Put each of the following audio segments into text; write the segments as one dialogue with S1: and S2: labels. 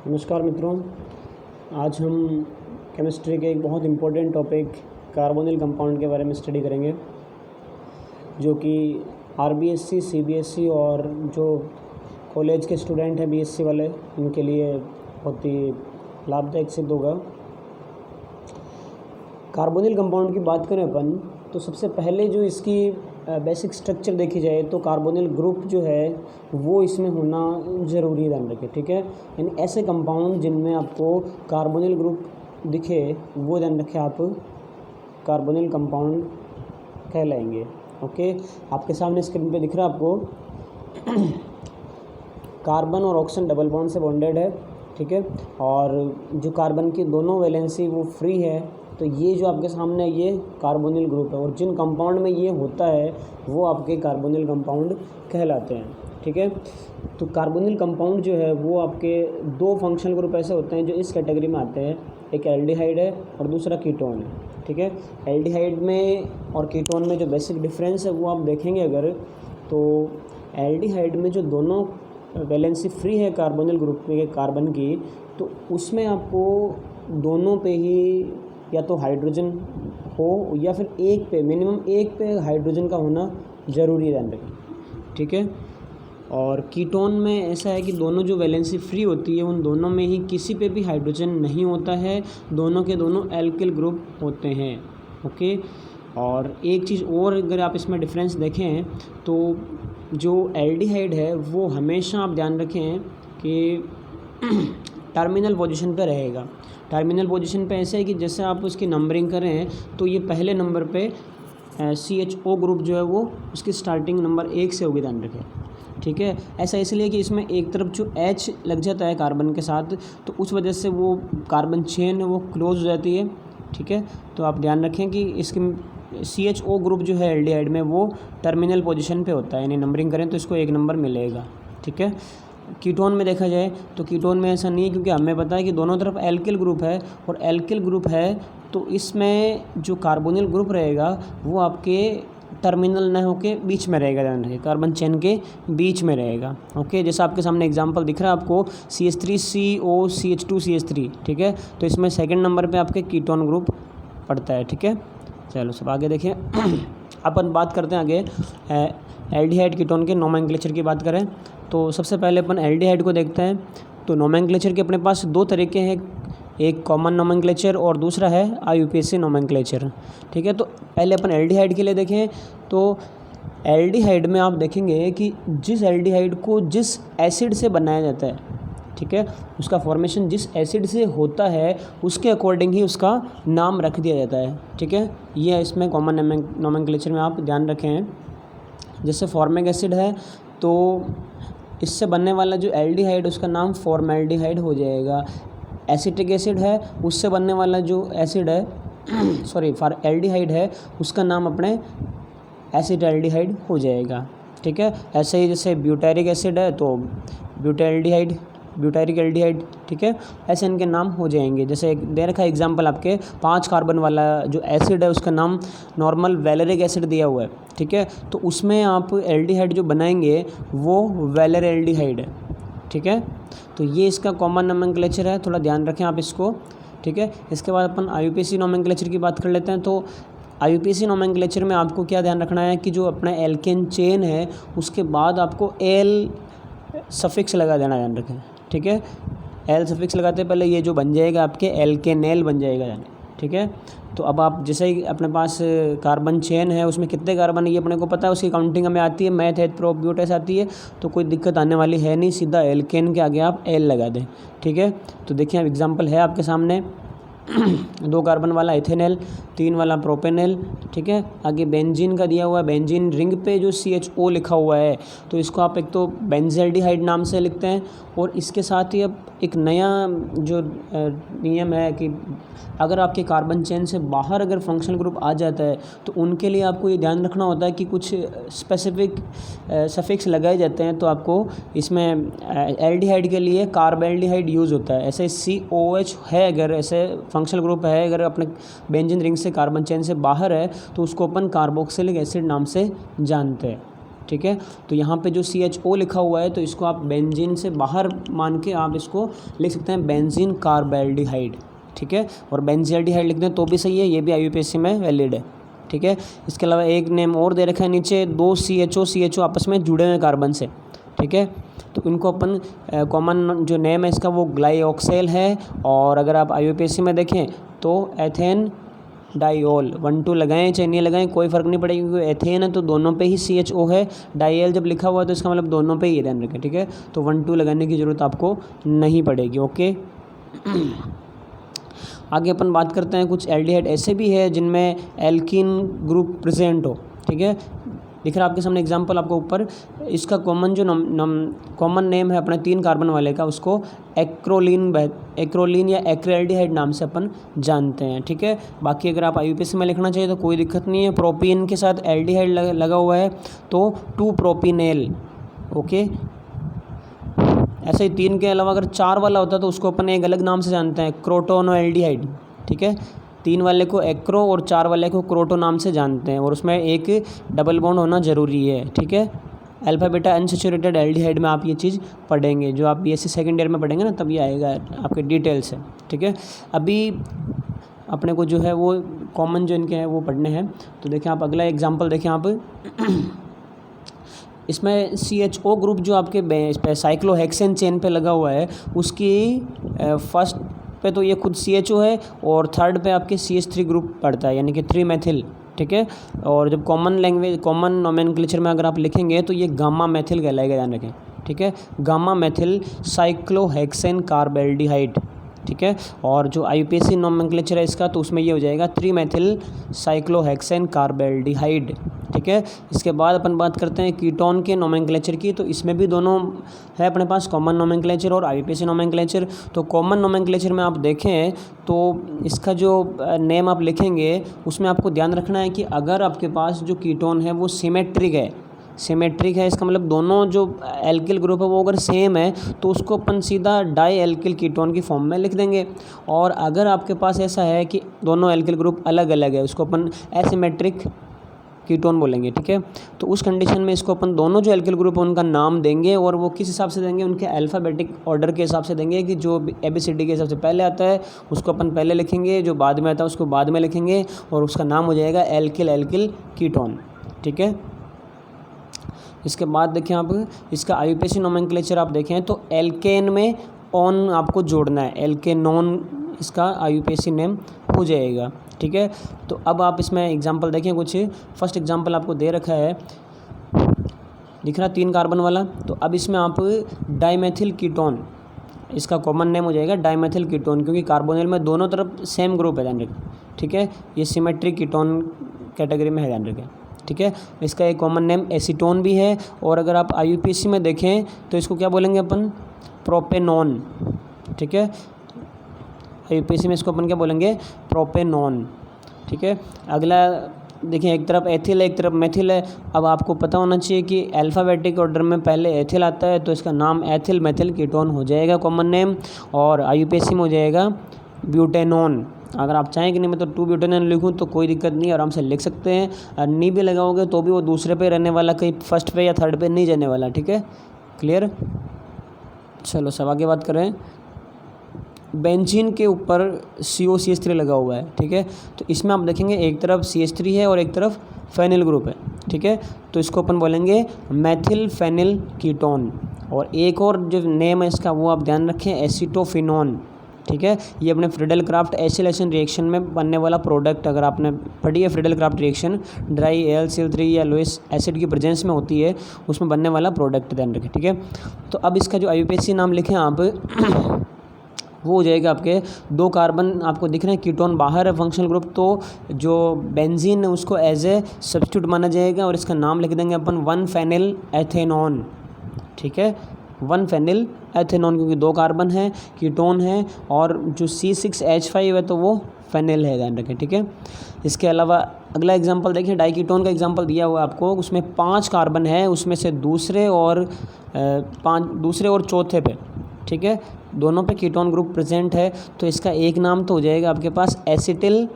S1: नमस्कार मित्रों, आज हम केमिस्ट्री के एक बहुत इम्पोर्टेंट टॉपिक कार्बोनिल कंपाउंड के बारे में स्टडी करेंगे, जो कि आरबीएससी, सीबीएसई और जो कॉलेज के स्टूडेंट हैं बीएससी वाले, उनके लिए बहुत ही लाभदायक सिद्ध होगा। कार्बोनिल कंपाउंड की बात करें अपन तो सबसे पहले जो इसकी बेसिक स्ट्रक्चर देखी जाए तो कार्बोनिल ग्रुप जो है वो इसमें होना ज़रूरी ध्यान रखें, ठीक है। यानी ऐसे कंपाउंड जिनमें आपको कार्बोनिल ग्रुप दिखे वो ध्यान रखें आप कार्बोनिल कंपाउंड कहलाएंगे। ओके, आपके सामने स्क्रीन पे दिख रहा है आपको कार्बन और ऑक्सीजन डबल बॉन्ड से बॉन्डेड है, ठीक है। और जो कार्बन की दोनों वैलेंसी वो फ्री है, तो ये जो आपके सामने ये कार्बोनिल ग्रुप है और जिन कंपाउंड में ये होता है वो आपके कार्बोनिल कंपाउंड कहलाते हैं, ठीक है। तो कार्बोनिल कंपाउंड जो है वो आपके दो फंक्शनल ग्रुप ऐसे होते हैं जो इस कैटेगरी में आते हैं, एक एल्डिहाइड है और दूसरा कीटोन है, ठीक है। एल्डिहाइड में और कीटोन में जो बेसिक डिफरेंस है वो आप देखेंगे अगर, तो एल्डिहाइड में जो दोनों वैलेंसी फ्री है कार्बोनिल ग्रुप में कार्बन की, तो उसमें आपको दोनों पे ही या तो हाइड्रोजन हो या फिर एक पे मिनिमम एक पे हाइड्रोजन का होना ज़रूरी ध्यान रखें, ठीक है। और कीटोन में ऐसा है कि दोनों जो वैलेंसी फ्री होती है उन दोनों में ही किसी पे भी हाइड्रोजन नहीं होता है, दोनों के दोनों एल्किल ग्रुप होते हैं। ओके, और एक चीज़ और अगर आप इसमें डिफरेंस देखें तो जो एल्डिहाइड है वो हमेशा आप ध्यान रखें कि टर्मिनल पोजीशन पे रहेगा। टर्मिनल पोजीशन पे ऐसे है कि जैसे आप उसकी नंबरिंग करें तो ये पहले नंबर पे CHO ग्रुप जो है वो उसकी स्टार्टिंग नंबर 1 से होगी, ध्यान रखें, ठीक है। ऐसा इसलिए कि इसमें एक तरफ जो H लग जाता है कार्बन के साथ, तो उस वजह से वो कार्बन चेन है वो क्लोज हो जाती है, ठीक है। तो आप ध्यान रखें कि इसके CHO ग्रुप जो है एल्डिहाइड में वो टर्मिनल पोजीशन पे होता है, यानी नंबरिंग करें तो इसको 1 नंबर मिलेगा, ठीक है। कीटोन में देखा जाए तो कीटोन में ऐसा नहीं है, क्योंकि हमें पता है कि दोनों तरफ एल्किल ग्रुप है और एल्किल ग्रुप है तो इसमें जो कार्बोनिल ग्रुप रहेगा वो आपके टर्मिनल न होके बीच में रहेगा, ध्यान रखिए, कार्बन चेन के बीच में रहेगा। ओके, जैसा आपके सामने एग्जांपल दिख रहा है आपको CH3COCH2CH3, ठीक है। तो इसमें सेकंड नंबर पे आपके कीटोन ग्रुप पड़ता है, ठीक है। चलो सब आगे देखें अपन बात करते हैं आगे एल्डिहाइड कीटोन के नोमेनक्लेचर की बात करें तो सबसे पहले अपन एल्डिहाइड को देखते हैं। तो नोमेनक्लेचर के अपने पास दो तरीके हैं, एक कॉमन नोमेनक्लेचर और दूसरा है IUPAC नोमेनक्लेचर, ठीक है। तो पहले अपन एल्डिहाइड के लिए देखें तो एल्डिहाइड में आप देखेंगे कि जिस एल्डिहाइड को जिस एसिड से बनाया जाता है, ठीक है, उसका फॉर्मेशन जिस एसिड से होता है उसके अकॉर्डिंग ही उसका नाम रख दिया जाता है, ठीक है। ये इसमें कॉमन नोमेनक्लेचर में आप ध्यान रखें। जैसे फॉर्मिक एसिड है तो इससे बनने वाला जो एल्डिहाइड उसका नाम फॉर्मेल्डिहाइड हो जाएगा। एसिटिक एसिड है उससे बनने वाला जो एसिड है एल्डिहाइड है उसका नाम अपने एसिटाल्डिहाइड हो जाएगा, ठीक है। ऐसे ही जैसे ब्यूटारिक एसिड है तो ब्यूटारिक एल्डिहाइड, ठीक है। ऐसे इनके नाम हो जाएंगे। जैसे एक दे रखा है एग्जांपल आपके 5 कार्बन वाला जो एसिड है उसका नाम नॉर्मल वैलेरिक एसिड दिया हुआ है, ठीक है। तो उसमें आप एल्डिहाइड जो बनाएंगे वो वैलेरेल्डिहाइड है, ठीक है। तो ये इसका कॉमन नोमेनक्लेचर है, थोड़ा ध्यान रखें आप इसको, ठीक है। इसके बाद अपन IUPAC नोमेनक्लेचर की बात कर लेते हैं। तो IUPAC नोमेनक्लेचर में आपको क्या ध्यान रखना है कि जो अपना एल्केन चेन है उसके बाद आपको एल सफिक्स लगा देना, ध्यान रखें, ठीक है। एल सफिक्स लगाते पहले ये जो बन जाएगा आपके एल्केनेल बन जाएगा, यानी, ठीक है। तो अब आप जैसे ही अपने पास कार्बन चेन है उसमें कितने कार्बन है ये अपने को पता है, उसकी काउंटिंग हमें आती है, मैथ है, प्रोब्यूटेस आती है, तो कोई दिक्कत आने वाली है नहीं, सीधा एल्केन के आगे आप एल लगा दें, ठीक है। तो देखिए अब एग्जांपल है आपके सामने 2 कार्बन वाला इथेनॉल, 3 वाला प्रोपेनॉल, ठीक है। आगे बेंजीन का दिया हुआ है, बेंजीन रिंग पे जो CHO लिखा हुआ है तो इसको आप एक तो बेंजल्डिहाइड नाम से लिखते हैं, और इसके साथ ही अब एक नया जो नियम है कि अगर आपके कार्बन चेन से बाहर अगर फंक्शनल ग्रुप आ जाता है तो उनके लिए आपको ये ध्यान रखना होता है कि कुछ स्पेसिफिक सफिक्स लगाए जाते हैं। तो आपको इसमें एल्डिहाइड के लिए कार्बेल्डिहाइड यूज़ होता है। ऐसे COH है अगर ऐसे फंक्शनल ग्रुप है, अगर अपने बेंजीन रिंग से कार्बन चेन से बाहर है तो उसको अपन कार्बोक्सिलिक एसिड नाम से जानते हैं, ठीक है। तो यहाँ पे जो CHO लिखा हुआ है तो इसको आप बेंजीन से बाहर मान के आप इसको लिख सकते हैं बेंजीन कार्बेल्डिहाइड, ठीक है। और बेंजील्डिहाइड लिख दें तो भी सही है, ये भी IUPAC में वैलिड है, ठीक है। इसके अलावा एक नेम और दे रखा है नीचे, 2 CHO आपस में जुड़े हुए कार्बन से, ठीक है। तो इनको अपन कॉमन जो नेम है इसका वो ग्लाइऑक्सेल है। और अगर आप IUPAC में देखें तो एथेन डाइऑल 1-2 लगाएं चाहे नहीं लगाएं कोई फ़र्क नहीं पड़ेगा, क्योंकि एथेन है तो दोनों पे ही CHO है, डाइऑल जब लिखा हुआ है तो इसका मतलब दोनों पे ही ध्यान रखें, ठीक है। तो 1-2 लगाने की ज़रूरत आपको नहीं पड़ेगी, ओके। आगे अपन बात करते हैं कुछ एल्डिहाइड ऐसे भी है जिनमें एल्कीन ग्रुप प्रेजेंट हो, ठीक है। दिख रहा है आपके सामने एग्जांपल आपको ऊपर, इसका कॉमन जो कॉमन नेम है अपने 3 कार्बन वाले का उसको एक्रोलीन या एक्रेल्डिहाइड नाम से अपन जानते हैं, ठीक है। बाकी अगर आप IUPAC में लिखना चाहिए तो कोई दिक्कत नहीं है। प्रोपीन के साथ एल्डिहाइड लगा हुआ है तो 2-प्रोपीनेल, ओके। ऐसे ही 3 के अलावा अगर 4 वाला होता तो उसको अपन एक अलग नाम से जानते हैं, क्रोटोनोएल्डिहाइड, ठीक है। 3 वाले को एक्रो और 4 वाले को क्रोटो नाम से जानते हैं, और उसमें एक डबल बॉन्ड होना ज़रूरी है, ठीक है। अल्फा बीटा अनसैचुरेटेड एल्डिहाइड में आप ये चीज़ पढ़ेंगे, जो आप BSc सेकेंड ईयर में पढ़ेंगे ना तब ये आएगा आपके डिटेल से, ठीक है। अभी अपने को जो है वो कॉमन जो इनके हैं वो पढ़ने हैं। तो देखें आप अगला एग्जाम्पल देखें आप इसमें CHO ग्रुप जो आपके साइक्लोहेक्सेन चेन पे लगा हुआ है उसकी फर्स्ट पे तो ये खुद CHO है और थर्ड पे आपके CH3 ग्रुप पड़ता है, यानी कि 3 मेथिल, ठीक है। और जब कॉमन नोमेनक्लेचर में अगर आप लिखेंगे तो ये गामा मेथिल कहलाएगा, ध्यान रखें, ठीक है। गामा मेथिल साइक्लोहेक्सेन कार्बेल्डिहाइड, ठीक है। और जो IUPAC नोमेनक्लेचर है इसका तो उसमें ये हो जाएगा 3 मेथिल साइक्लोहेक्सेन कार्बेल्डिहाइड, ठीक है। इसके बाद अपन बात करते हैं कीटोन के नोमेनक्लेचर की, तो इसमें भी दोनों है अपने पास, कॉमन नोमेनक्लेचर और IUPAC नोमेनक्लेचर। तो कॉमन नोमेनक्लेचर में आप देखें तो इसका जो नेम आप लिखेंगे उसमें आपको ध्यान रखना है कि अगर आपके पास जो कीटोन है वो सिमेट्रिक है, इसका मतलब दोनों जो एल्किल ग्रुप है वो अगर सेम है तो उसको अपन सीधा डाई एल्किल कीटोन की फॉर्म में लिख देंगे। और अगर आपके पास ऐसा है कि दोनों एल्किल ग्रुप अलग अलग है उसको अपन एसिमेट्रिक कीटोन बोलेंगे, ठीक है। तो उस कंडीशन में इसको अपन दोनों जो एल्किल ग्रुप है उनका नाम देंगे, और वो किस हिसाब से देंगे, उनके अल्फ़ाबेटिक ऑर्डर के हिसाब से देंगे, कि जो ABCD के हिसाब से पहले आता है उसको अपन पहले लिखेंगे, जो बाद में आता है उसको बाद में लिखेंगे, और उसका नाम हो जाएगा एल्किल कीटोन, ठीक है। इसके बाद देखें आप इसका IUPAC नोमेनक्लेचर आप देखें तो एल्केन में ऑन आपको जोड़ना है, एल्केनोन इसका IUPAC नेम हो जाएगा, ठीक है। तो अब आप इसमें एग्जांपल देखें कुछ। फर्स्ट एग्जांपल आपको दे रखा है, दिख रहा 3 कार्बन वाला, तो अब इसमें आप डाइमेथिल कीटोन, इसका कॉमन नेम हो जाएगा डाइमेथिल कीटोन, क्योंकि कार्बोनिल में दोनों तरफ सेम ग्रुप है, ध्यान रखें, ठीक है। ये सिमेट्रिक कीटोन कैटेगरी में है, ध्यान रखें, ठीक है। इसका एक कॉमन नेम एसीटोन भी है, और अगर आप IUPAC में देखें तो इसको क्या बोलेंगे अपन, प्रोपेनॉन, ठीक है। IUPAC में इसको अपन क्या बोलेंगे, प्रोपेनॉन, ठीक है। अगला देखिए, एक तरफ एथिल है एक तरफ मेथिल है। अब आपको पता होना चाहिए कि अल्फ़ाबेटिक ऑर्डर में पहले एथिल आता है तो इसका नाम एथिल मेथिल कीटोन हो जाएगा कॉमन नेम, और IUPAC में हो जाएगा ब्यूटेनॉन। अगर आप चाहें कि नहीं मैं तो 2-ब्यूटेनॉन लिखूं तो कोई दिक्कत नहीं, आराम से लिख सकते हैं। और नी भी लगाओगे तो भी वो दूसरे पे रहने वाला, कहीं फर्स्ट पे या थर्ड पे नहीं जाने वाला, ठीक है, क्लियर। चलो सब आगे बात करें। बेंजीन के ऊपर COCH3 लगा हुआ है, ठीक है। तो इसमें आप देखेंगे एक तरफ CH3 है और एक तरफ फेनिल ग्रुप है, ठीक है। तो इसको अपन बोलेंगे मेथिल फेनिल कीटोन। और एक और जो नेम है इसका वो आप ध्यान रखें, एसीटोफिनोन, ठीक है। ये अपने फ्रीडल क्राफ्ट एसिलेशन रिएक्शन में बनने वाला प्रोडक्ट, अगर आपने पढ़ी है Friedel craft reaction, dry AlCl3 या लोइस एसिड की प्रेजेंस में होती है, उसमें बनने वाला प्रोडक्ट ध्यान रखें, ठीक है। तो अब इसका जो IUPAC नाम लिखें आप वो हो जाएगा आपके 2 कार्बन आपको दिख रहे हैं, कीटोन बाहर है फंक्शनल ग्रुप, तो जो बेंजीन है उसको एज ए सब्स्टिट्यूट माना जाएगा, और इसका नाम लिख देंगे अपन 1-फेनिल एथेनॉन, ठीक है। 1-फेनिल एथेनॉन, क्योंकि 2 कार्बन है, कीटोन है, और जो C6H5 है तो वो फेनिल है, ध्यान रखें, ठीक है। इसके अलावा अगला एग्जांपल देखिए, डाइकीटोन का एग्जांपल दिया हुआ है आपको, उसमें 5 कार्बन है, उसमें से दूसरे और चौथे पे, ठीक है, दोनों पे कीटोन ग्रुप प्रेजेंट है, तो इसका एक नाम तो हो जाएगा आपके पास एसिटिल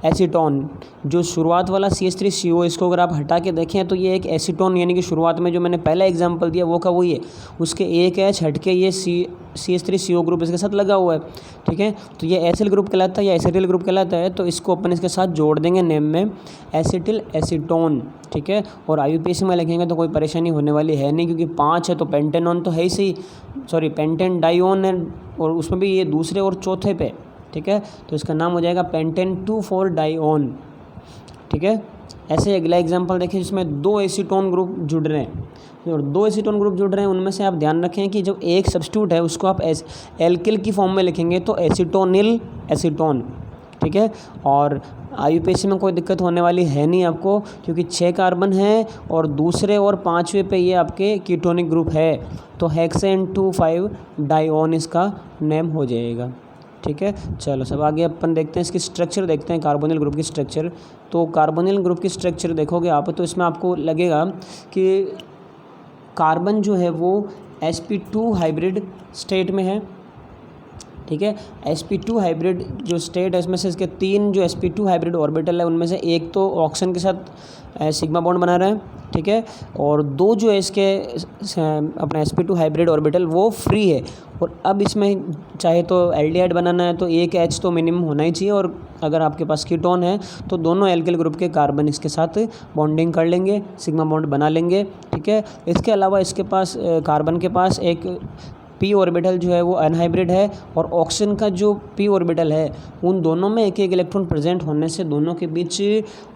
S1: एसीटोन, जो शुरुआत वाला CH3CO, इसको अगर आप हटा के देखें तो ये एक एसीटोन, यानी कि शुरुआत में जो मैंने पहला एग्जांपल दिया वो का वही है, उसके एक H हट के ये CH3CO ग्रुप इसके साथ लगा हुआ है, ठीक है। तो ये एसिल ग्रुप कहलाता है या एसिटिल ग्रुप कहलाता है, तो इसको अपन इसके साथ जोड़ देंगे नेम में, एसिटिल एसीटोन, ठीक है। और IUPAC में लिखेंगे तो कोई परेशानी होने वाली है नहीं, क्योंकि 5 है तो पेंटेनॉन तो है ही सही, सॉरी पेंटेन डाइओन है, और उसमें भी ये दूसरे और चौथे पे, ठीक है। तो इसका नाम हो जाएगा पेंटेन 2,4 डाइओन, ठीक है। ऐसे अगला एग्जांपल देखिए जिसमें 2 एसीटोन ग्रुप जुड़ रहे हैं, और 2 एसीटोन ग्रुप जुड़ रहे हैं, उनमें से आप ध्यान रखें कि जो एक सब्स्टिट्यूट है उसको आप एल्किल की फॉर्म में लिखेंगे तो एसीटोनिल एसीटोन, ठीक है। और IUPAC में कोई दिक्कत होने वाली है नहीं आपको, क्योंकि 6 कार्बन है और दूसरे और 5वें पे ये आपके कीटोनिक ग्रुप है, तो हेक्सेन 2,5 डाइओन इसका नेम हो जाएगा, ठीक है। चलो सब आगे अपन देखते हैं इसकी स्ट्रक्चर, देखते हैं कार्बोनिल ग्रुप की स्ट्रक्चर। तो कार्बोनिल ग्रुप की स्ट्रक्चर देखोगे आप तो इसमें आपको लगेगा कि कार्बन जो है वो sp2 हाइब्रिड स्टेट में है, ठीक है। sp2 हाइब्रिड जो स्टेट है इसमें से इसके 3 जो sp2 हाइब्रिड ऑर्बिटल है उनमें से एक तो ऑक्सीजन के साथ सिग्मा बॉन्ड बना रहा है, ठीक है, और 2 जो है इसके अपना sp2 हाइब्रिड ऑर्बिटल वो फ्री है। और अब इसमें चाहे तो एल्डिहाइड बनाना है तो एक H तो मिनिमम होना ही चाहिए, और अगर आपके पास कीटोन है तो दोनों एल्किल ग्रुप के कार्बन इसके साथ बॉन्डिंग कर लेंगे, सिग्मा बॉन्ड बना लेंगे, ठीक है। इसके अलावा इसके पास कार्बन के पास एक p ऑर्बिटल जो है वो अनहाइब्रिड है, और ऑक्सीजन का जो p ऑर्बिटल है उन दोनों में एक एक इलेक्ट्रॉन प्रेजेंट होने से दोनों के बीच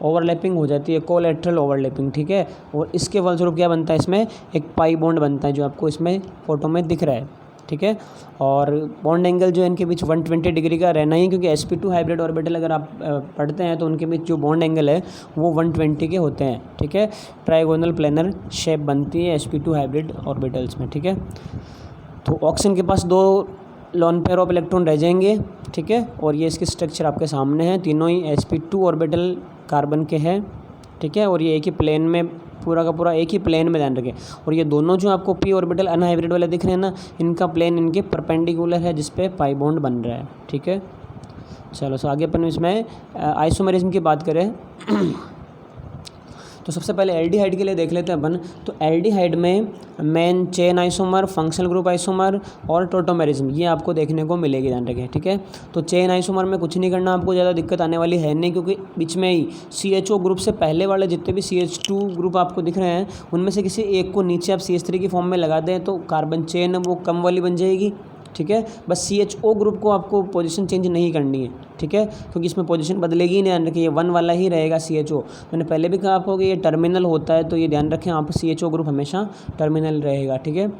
S1: ओवरलैपिंग हो जाती है, कोलैटरल ओवरलैपिंग, ठीक है। और इसके फलस्वरूप क्या बनता है, इसमें एक पाई बॉन्ड बनता है जो आपको इसमें फोटो में दिख रहा है, ठीक है। और बॉन्ड एंगल जो है इनके बीच 120 डिग्री का रहना ही, क्योंकि sp2 हाइब्रिड ऑर्बिटल अगर आप पढ़ते हैं तो उनके बीच जो बॉन्ड एंगल है वो 120 के होते हैं, ठीक है। ट्राइगोनल प्लेनर शेप बनती है sp2 हाइब्रिड ऑर्बिटल्स में, ठीक है। तो ऑक्सीजन के पास 2 लोन पेयर ऑफ इलेक्ट्रॉन रह जाएंगे, ठीक है। और ये इसकी स्ट्रक्चर आपके सामने है, तीनों ही sp2 ऑर्बिटल कार्बन के हैं, ठीक है। और ये एक ही प्लेन में, पूरा का पूरा एक ही प्लेन में ध्यान रखें। और ये दोनों जो आपको p ऑर्बिटल अनहाइब्रिड वाले दिख रहे हैं ना, इनका प्लेन इनके परपेंडिकुलर है जिस पे पाई बॉन्ड बन रहा है, ठीक है। चलो सो आगे अपन इसमें आइसोमरिज्म की बात करें तो सबसे पहले एल्डिहाइड के लिए देख लेते हैं अपन। तो एल्डिहाइड में main chain isomer, functional group isomer और टोटोमेरिज्म ये आपको देखने को मिलेगी, ध्यान रखें, ठीक है। तो चेन आइसोमर में कुछ नहीं करना, आपको ज़्यादा दिक्कत आने वाली है नहीं, क्योंकि बीच में ही CHO ग्रुप से पहले वाले जितने भी CH2 ग्रुप आपको दिख रहे हैं उनमें से किसी एक को नीचे आप CH3 की फॉर्म में लगा दें तो कार्बन चेन वो कम वाली बन जाएगी, ठीक है। बस CHO ग्रुप को आपको पोजीशन चेंज नहीं करनी है, ठीक है, क्योंकि इसमें पोजीशन बदलेगी ही नहीं, ध्यान रखिए ये 1 वाला ही रहेगा CHO। मैंने पहले भी कहा आपको कि ये टर्मिनल होता है, तो ये ध्यान रखें आप, CHO ग्रुप हमेशा टर्मिनल रहेगा, ठीक है।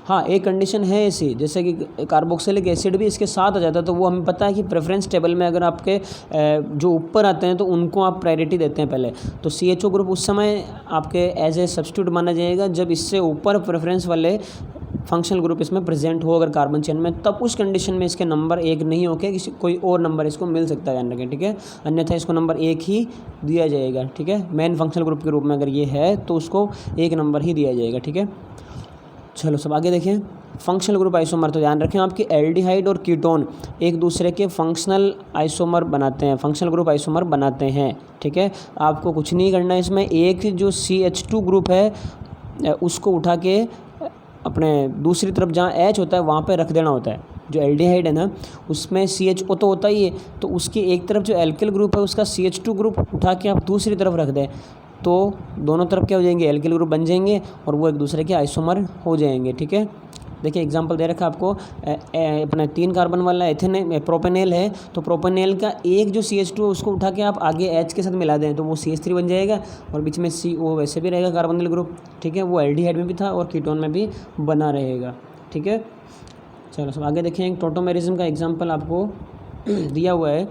S1: हाँ, एक कंडीशन है ऐसी, जैसे कि कार्बोक्सिलिक एसिड भी इसके साथ आ जाता है, तो वो हमें पता है कि प्रेफरेंस टेबल में अगर आपके जो ऊपर आते हैं तो उनको आप प्रायोरिटी देते हैं पहले, तो CHO ग्रुप उस समय आपके एज ए सब्स्टिट्यूट माना जाएगा जब इससे ऊपर प्रेफरेंस वाले फंक्शनल ग्रुप इसमें प्रेजेंट हो अगर कार्बन चेन में, तब उस कंडीशन में इसके नंबर 1 नहीं होके किसी कोई और नंबर इसको मिल सकता है, ध्यान रखें, ठीक है। अन्यथा इसको नंबर 1 ही दिया जाएगा, ठीक है। मेन फंक्शनल ग्रुप के रूप में अगर ये है तो उसको 1 नंबर ही दिया जाएगा, ठीक है। चलो सब आगे देखें। फंक्शनल ग्रुप आइसोमर, तो ध्यान रखें आपकी एल्डिहाइड और कीटोन एक दूसरे के फंक्शनल आइसोमर बनाते हैं, फंक्शनल ग्रुप आइसोमर बनाते हैं, ठीक है। आपको कुछ नहीं करना है इसमें, एक जो CH2 ग्रुप है उसको उठा के अपने दूसरी तरफ जहाँ H होता है वहाँ पे रख देना होता है। जो एल्डिहाइड है ना उसमें CHO तो होता ही है, तो उसकी एक तरफ जो एल्किल ग्रुप है उसका CH2 ग्रुप उठा के आप दूसरी तरफ रख दें तो दोनों तरफ क्या हो जाएंगे, एल्किल ग्रुप बन जाएंगे और वो एक दूसरे के आइसोमर हो जाएंगे, ठीक है। देखिए एग्जांपल दे रखा है आपको, अपना 3 कार्बन वाला एथेन प्रोपेनेल है, तो प्रोपेनेल का एक जो CH2 है उसको उठा के आप आगे H के साथ मिला दें तो वो CH3 बन जाएगा, और बीच में CO वैसे भी रहेगा कार्बोनिल ग्रुप, ठीक है। वो एल्डिहाइड में भी था और कीटोन में भी बना रहेगा, ठीक है। चलो सब आगे देखें, एक टोटोमेरिज्म का एग्जाम्पल आपको दिया हुआ है।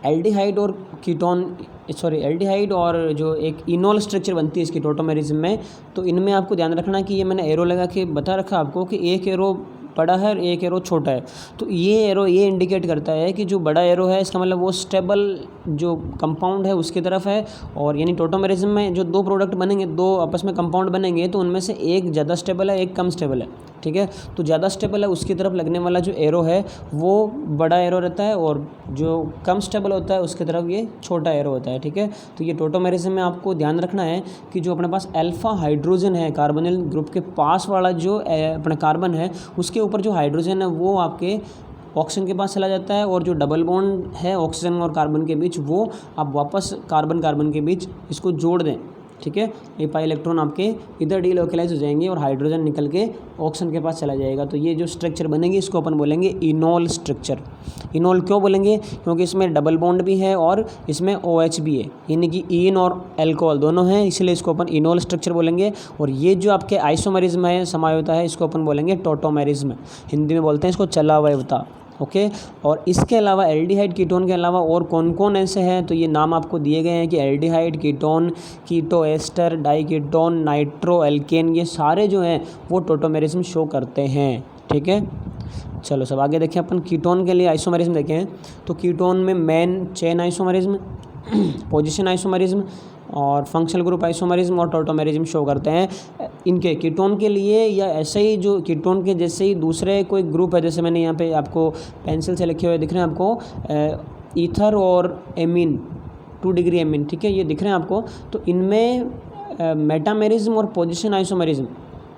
S1: एल्डिहाइड और कीटोन, सॉरी एल्डिहाइड और जो एक इनोल स्ट्रक्चर बनती है इसकी टोटोमेरिज्म में, तो इनमें आपको ध्यान रखना कि ये मैंने एरो लगा के बता रखा आपको कि एक एरो बड़ा है और एक एरो छोटा है। तो ये एरो ये इंडिकेट करता है कि जो बड़ा एरो है इसका मतलब वो स्टेबल जो कंपाउंड है उसकी तरफ है, और यानी टोटोमेरिज्म में जो 2 प्रोडक्ट बनेंगे, 2 आपस में कंपाउंड बनेंगे तो उनमें से एक ज़्यादा स्टेबल है, एक कम स्टेबल है, ठीक है। तो ज़्यादा स्टेबल है उसकी तरफ लगने वाला जो एरो है वो बड़ा एरो रहता है, और जो कम स्टेबल होता है उसकी तरफ ये छोटा एरो होता है, ठीक है। तो ये टोटोमेरिज्म में आपको ध्यान रखना है कि जो अपने पास अल्फा हाइड्रोजन है कार्बोनिल ग्रुप के पास वाला जो अपना कार्बन है उसके ऊपर जो हाइड्रोजन है वो आपके ऑक्सीजन के पास चला जाता है, और जो डबल बॉन्ड है ऑक्सीजन और कार्बन के बीच वो आप वापस कार्बन कार्बन के बीच इसको जोड़ दें, ठीक है। ये पाई इलेक्ट्रॉन आपके इधर डीलोकलाइज हो जाएंगे और हाइड्रोजन निकल के ऑक्सीजन के पास चला जाएगा। तो ये जो स्ट्रक्चर बनेगी इसको अपन बोलेंगे इनोल स्ट्रक्चर। इनोल क्यों बोलेंगे? क्योंकि इसमें डबल बॉन्ड भी है और इसमें OH भी है, यानी कि इन और एल्कोहल दोनों हैं, इसलिए इसको अपन इनोल स्ट्रक्चर बोलेंगे। और ये जो आपके आइसोमेरिज्म है समायोता है इसको अपन बोलेंगे टोटोमेरिज्म, हिंदी में बोलते हैं इसको चलावयवता, ओके। और इसके अलावा एल्डिहाइड कीटोन के अलावा और कौन कौन ऐसे हैं, तो ये नाम आपको दिए गए हैं कि एल्डिहाइड, कीटोन, कीटो एस्टर, डाईकीटोन, नाइट्रो एल्केन, ये सारे जो हैं वो टोटोमेरिज्म शो करते हैं, ठीक है। चलो सब आगे देखें अपन। कीटोन के लिए आइसोमेरिज्म देखें तो कीटोन में main chain isomerism, position isomerism और फंक्शनल ग्रुप आइसोमेरिज्म और टोटोमेरिज्म शो करते हैं। इनके कीटोन के लिए या ऐसे ही जो कीटोन के जैसे ही दूसरे कोई ग्रुप है, जैसे मैंने यहाँ पे आपको पेंसिल से लिखे हुए दिख रहे हैं आपको ईथर और एमीन, 2 डिग्री एमीन, ठीक है, ये दिख रहे हैं आपको। तो इनमें मेटामेरिज्म और पोजीशन आइसोमेरिज्म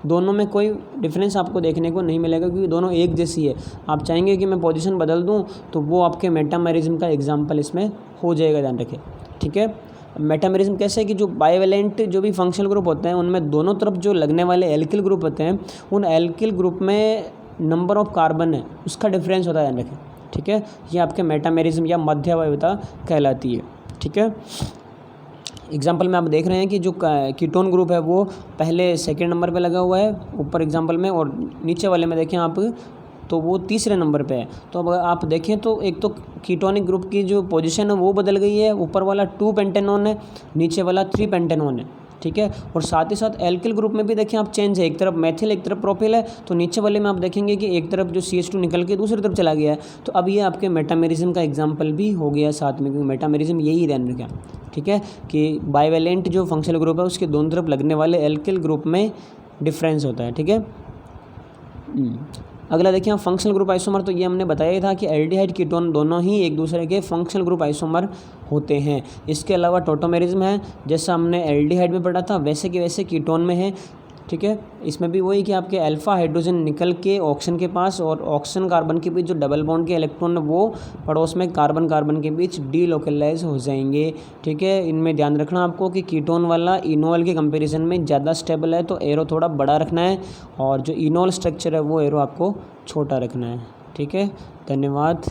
S1: दोनों में कोई डिफरेंस आपको देखने को नहीं मिलेगा, क्योंकि दोनों एक जैसी है। आप चाहेंगे कि मैं पोजीशन बदल दूं तो वो आपके मेटामेरिज्म का एग्जांपल इसमें हो जाएगा, ध्यान रखें, ठीक है। मेटामेरिज्म कैसे है कि जो बाइवेलेंट जो भी फंक्शनल ग्रुप होते हैं उनमें दोनों तरफ जो लगने वाले एल्किल ग्रुप होते हैं उन एल्किल ग्रुप में नंबर ऑफ कार्बन है उसका डिफरेंस होता है, ध्यान रखें, ठीक है। ये आपके मेटामेरिज्म या मध्यावयवता कहलाती है, ठीक है। एग्जाम्पल में आप देख रहे हैं कि जो कीटोन ग्रुप है वो पहले सेकेंड नंबर पे लगा हुआ है ऊपर एग्जाम्पल में, और नीचे वाले में देखें आप तो वो तीसरे नंबर पे है। तो अब आप देखें तो एक तो कीटोनिक ग्रुप की जो पोजीशन है वो बदल गई है, ऊपर वाला 2 पेंटेनॉन है, नीचे वाला 3 पेंटेनॉन है, ठीक है। और साथ ही साथ एल्किल ग्रुप में भी देखें आप चेंज है, एक तरफ मेथिल एक तरफ प्रोपिल है, तो नीचे वाले में आप देखेंगे कि एक तरफ जो CH2 निकल के दूसरी तरफ चला गया है। तो अब ये आपके मेटामेरिज्म का एग्जाम्पल भी हो गया साथ में, क्योंकि मेटामेरिज्म यही ध्यान रखें, ठीक है, कि बाइवेलेंट जो फंक्शनल ग्रुप है उसके दोनों तरफ लगने वाले एल्किल ग्रुप में डिफरेंस होता है, ठीक है। अगला देखिए आप फंक्शनल ग्रुप आइसोमर, तो ये हमने बताया ही था कि एल्डिहाइड कीटोन दोनों ही एक दूसरे के फंक्शनल ग्रुप आइसोमर होते हैं। इसके अलावा टोटोमेरिज्म है, जैसा हमने एल्डिहाइड में पढ़ा था वैसे के वैसे कीटोन में है, ठीक है। इसमें भी वही कि आपके अल्फा हाइड्रोजन निकल के ऑक्सीजन के पास और ऑक्सीजन कार्बन के बीच जो डबल बॉन्ड के इलेक्ट्रॉन है वो पड़ोस में कार्बन कार्बन के बीच डीलोकलाइज हो जाएंगे, ठीक है। इनमें ध्यान रखना आपको कि कीटोन वाला इनोल के कंपैरिजन में ज़्यादा स्टेबल है, तो एरो थोड़ा बड़ा रखना है, और जो इनोल स्ट्रक्चर है वो एरो आपको छोटा रखना है, ठीक है। धन्यवाद।